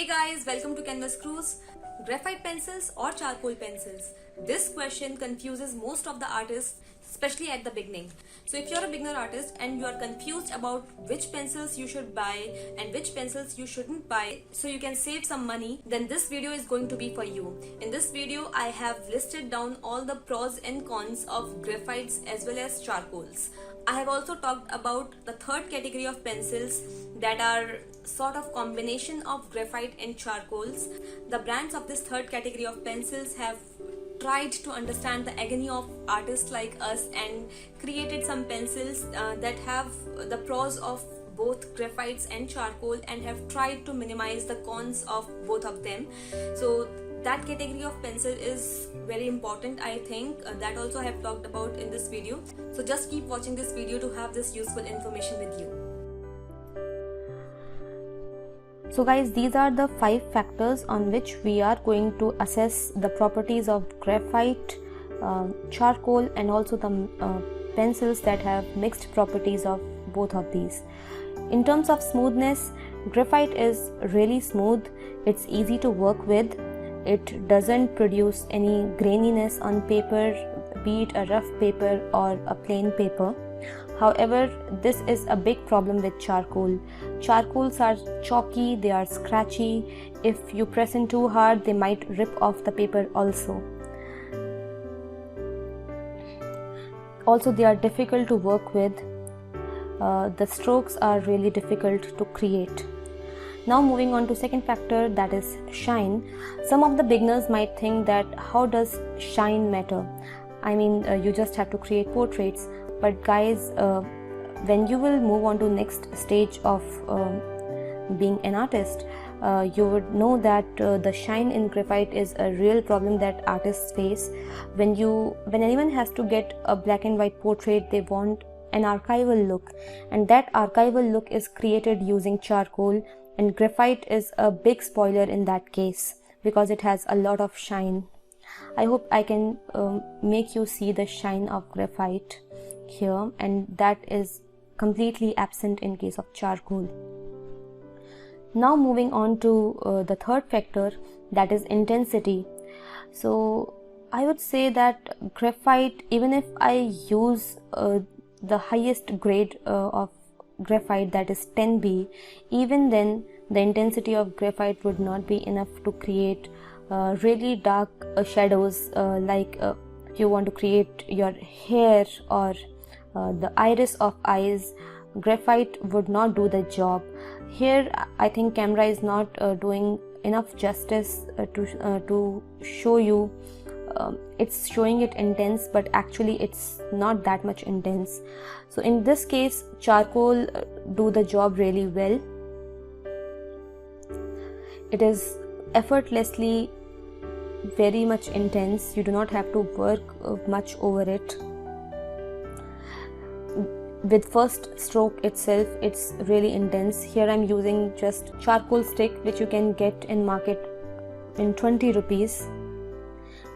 Hey guys, welcome to Canvas Cruise. Graphite pencils or charcoal pencils? This question confuses most of the artists, especially at the beginning. So if you're a beginner artist and you are confused about which pencils you should buy and which pencils you shouldn't buy so you can save some money, then this video is going to be for you. In this video, I have listed down all the pros and cons of graphites as well as charcoals. I have also talked about the third category of pencils that are sort of combination of graphite and charcoals. The brands of this third category of pencils have tried to understand the agony of artists like us and created some pencils that have the pros of both graphites and charcoal and have tried to minimize the cons of both of them. So that category of pencil is very important, I think. That also I have talked about in this video. So just keep watching this video to have this useful information with you. So guys, these are the 5 factors on which we are going to assess the properties of graphite, charcoal and also the pencils that have mixed properties of both of these. In terms of smoothness, graphite is really smooth, it's easy to work with, it doesn't produce any graininess on paper, be it a rough paper or a plain paper. However, this is a big problem with charcoal. Charcoals are chalky, they are scratchy. If you press in too hard, they might rip off the paper also. Also, they are difficult to work with. The strokes are really difficult to create. Now moving on to second factor, that is shine. Some of the beginners might think that how does shine matter? I mean, you just have to create portraits. But guys, when you will move on to next stage of being an artist, you would know that the shine in graphite is a real problem that artists face. When anyone has to get a black and white portrait, they want an archival look, and that archival look is created using charcoal, and graphite is a big spoiler in that case because it has a lot of shine. I hope I can make you see the shine of graphite here, and that is completely absent in case of charcoal. Now moving on to the third factor, that is intensity. So I would say that graphite, even if I use the highest grade of graphite, that is 10B, even then the intensity of graphite would not be enough to create really dark shadows, like if you want to create your hair or the iris of eyes, graphite would not do the job. Here I think camera is not doing enough justice to show you. It's showing it intense, but actually it's not that much intense. So in this case, charcoal do the job really well. It is effortlessly very much intense. You do not have to work much over it. With first stroke itself, it's really intense. Here I'm using just charcoal stick, which you can get in market in 20 rupees,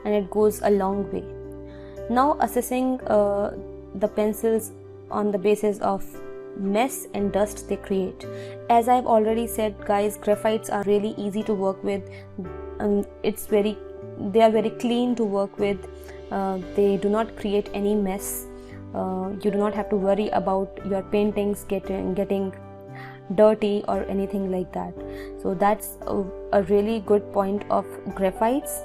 and it goes a long way. Now assessing the pencils on the basis of mess and dust they create. As I've already said, guys, graphites are really easy to work with. They are very clean to work with. They do not create any mess. You do not have to worry about your paintings getting dirty or anything like that. So that's a really good point of graphites.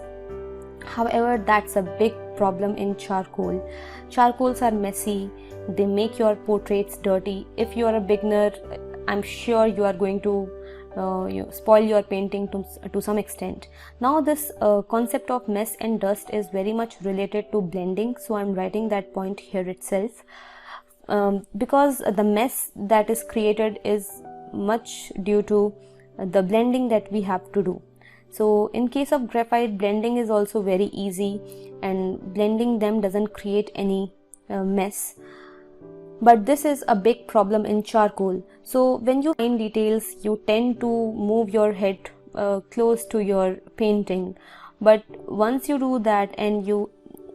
However, that's a big problem in charcoal. Charcoals are messy, they make your portraits dirty. If you are a beginner, I'm sure you are going to spoil your painting to some extent. Now this concept of mess and dust is very much related to blending, so I'm writing that point here itself, because the mess that is created is much due to the blending that we have to do. So in case of graphite, blending is also very easy, and blending them doesn't create any mess. But this is a big problem in charcoal. So when you find details, you tend to move your head close to your painting. But once you do that and you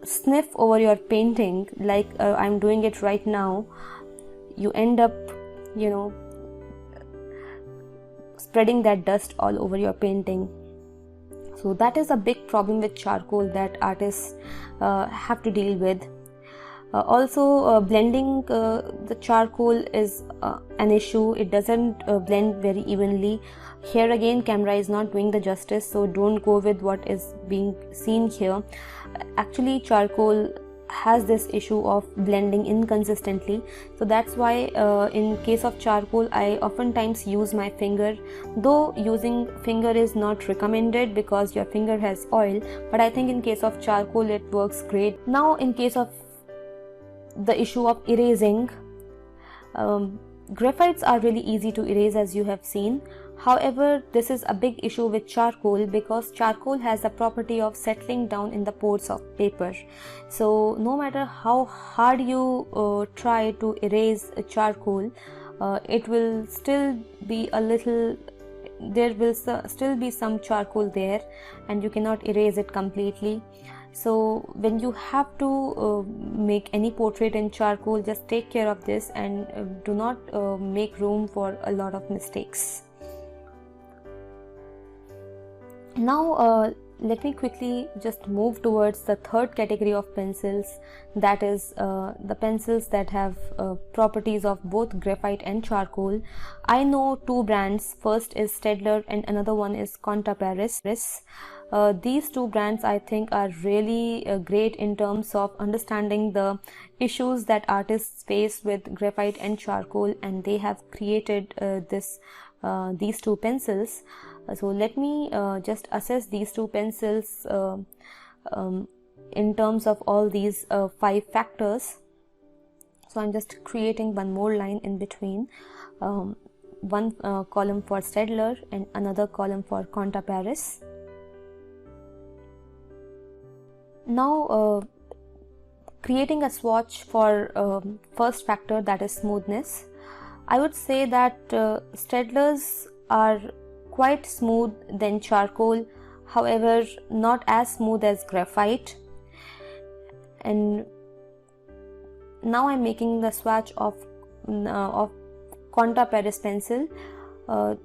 sniff over your painting, like I'm doing it right now, you end up, spreading that dust all over your painting. So that is a big problem with charcoal that artists have to deal with. Also, blending the charcoal is an issue. It doesn't blend very evenly. Here again, camera is not doing the justice, so don't go with what is being seen here. Actually, charcoal has this issue of blending inconsistently, so that's why in case of charcoal I oftentimes use my finger, though using finger is not recommended because your finger has oil, but I think in case of charcoal it works great. Now in case of the issue of erasing, graphites are really easy to erase, as you have seen. However, this is a big issue with charcoal because charcoal has the property of settling down in the pores of paper. So no matter how hard you try to erase a charcoal, it will still be a little, there will still be some charcoal there and you cannot erase it completely. So when you have to make any portrait in charcoal, just take care of this and do not make room for a lot of mistakes. Now let me quickly just move towards the third category of pencils, that is the pencils that have properties of both graphite and charcoal. I know two brands, first is Staedtler and another one is Conta Paris. These two brands I think are really great in terms of understanding the issues that artists face with graphite and charcoal, and they have created these two pencils. So let me just assess these two pencils in terms of all these 5 factors. So I'm just creating one more line in between, one column for Staedtler and another column for Conta Paris. Now creating a swatch for first factor, that is smoothness. I would say that Staedtlers are quite smooth than charcoal, however not as smooth as graphite. And now I'm making the swatch of Conta Paris pencil.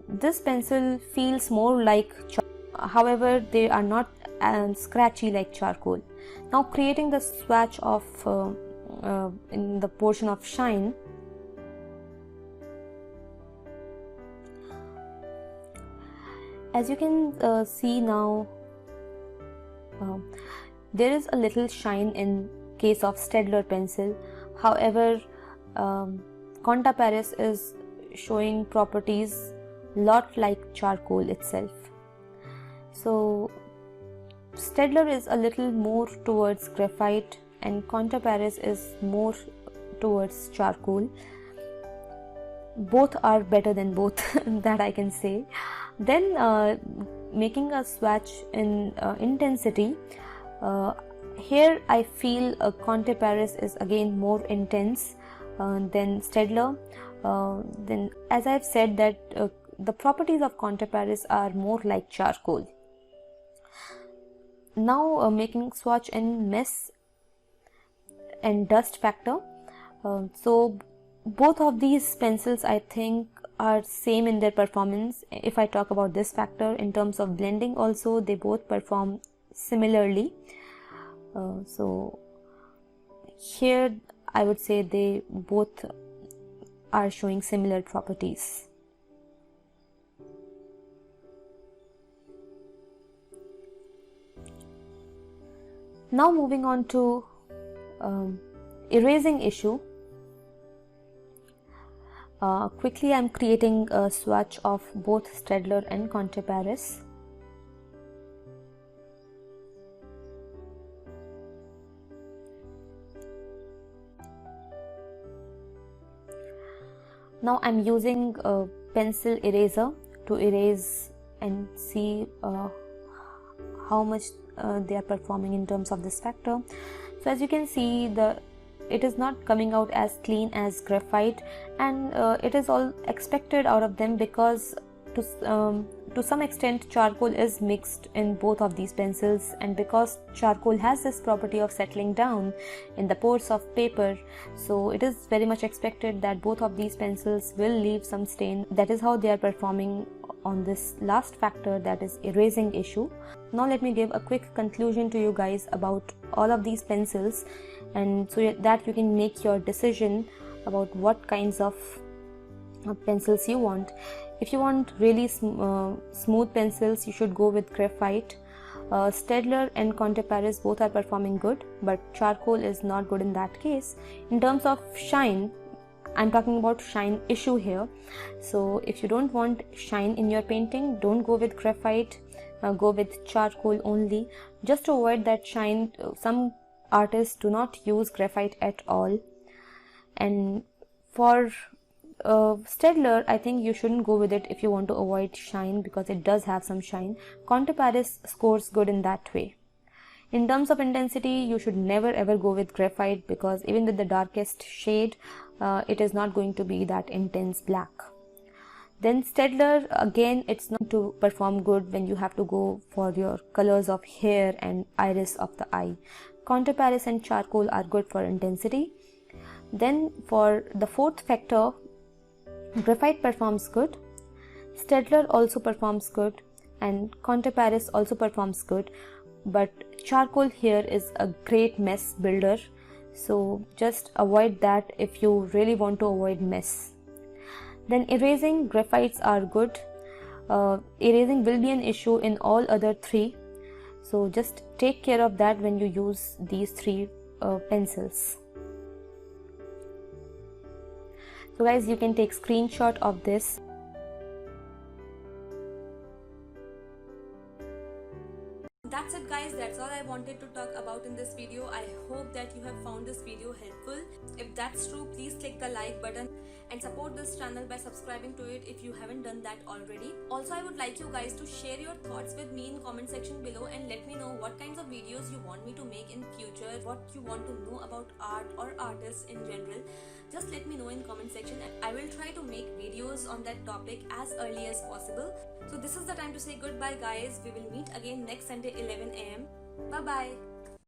This pencil feels more like charcoal, however they are not scratchy like charcoal. Now creating the swatch of in the portion of shine. As you can see now, there is a little shine in case of Staedtler pencil. However, Conta Paris is showing properties lot like charcoal itself. So Staedtler is a little more towards graphite and Conta Paris is more towards charcoal. Both are better than both that I can say. Then making a swatch in intensity, here I feel Conta Paris is again more intense than Staedtler. Then as I've said that the properties of Conta Paris are more like charcoal. Now making swatch in mess and dust factor. So both of these pencils I think are same in their performance. If I talk about this factor in terms of blending also, they both perform similarly. So here I would say they both are showing similar properties. Now moving on to erasing issue. Quickly I'm creating a swatch of both Staedtler and Conta Paris. Now I'm using a pencil eraser to erase and see how much they are performing in terms of this factor. So as you can see, it is not coming out as clean as graphite, and it is all expected out of them because to some extent charcoal is mixed in both of these pencils, and because charcoal has this property of settling down in the pores of paper, so it is very much expected that both of these pencils will leave some stain. That is how they are performing on this last factor, that is erasing issue. Now let me give a quick conclusion to you guys about all of these pencils, and so that you can make your decision about what kinds of pencils you want. If you want really smooth pencils, you should go with graphite. Staedtler and Conte Paris both are performing good, but charcoal is not good in that case. In terms of shine, I'm talking about shine issue here. So if you don't want shine in your painting, don't go with graphite, go with charcoal only, just to avoid that shine. Some artists do not use graphite at all. And for Staedtler, I think you shouldn't go with it if you want to avoid shine, because it does have some shine. Conte Paris scores good in that way. In terms of intensity, you should never ever go with graphite, because even with the darkest shade, it is not going to be that intense black. Then Staedtler, again, it's not to perform good when you have to go for your colors of hair and iris of the eye. Conte Paris and charcoal are good for intensity. Then for the fourth factor, graphite performs good, Staedtler also performs good, and Conte Paris also performs good, but charcoal here is a great mess builder, so just avoid that if you really want to avoid mess. Then erasing, graphites are good. Erasing will be an issue in all other three, so just take care of that when you use these three pencils. So guys, you can take screenshot of this. That's it guys, that's all I wanted to talk about in this video. I hope that you have found this video helpful. If that's true, please click the like button and support this channel by subscribing to it if you haven't done that already. Also, I would like you guys to share your thoughts with me in comment section below and let me know what kinds of videos you want me to make in future, what you want to know about art or artists in general. Just let me know in comment section and I will try to make videos on that topic as early as possible. So this is the time to say goodbye guys. We will meet again next Sunday 11 AM. Bye bye.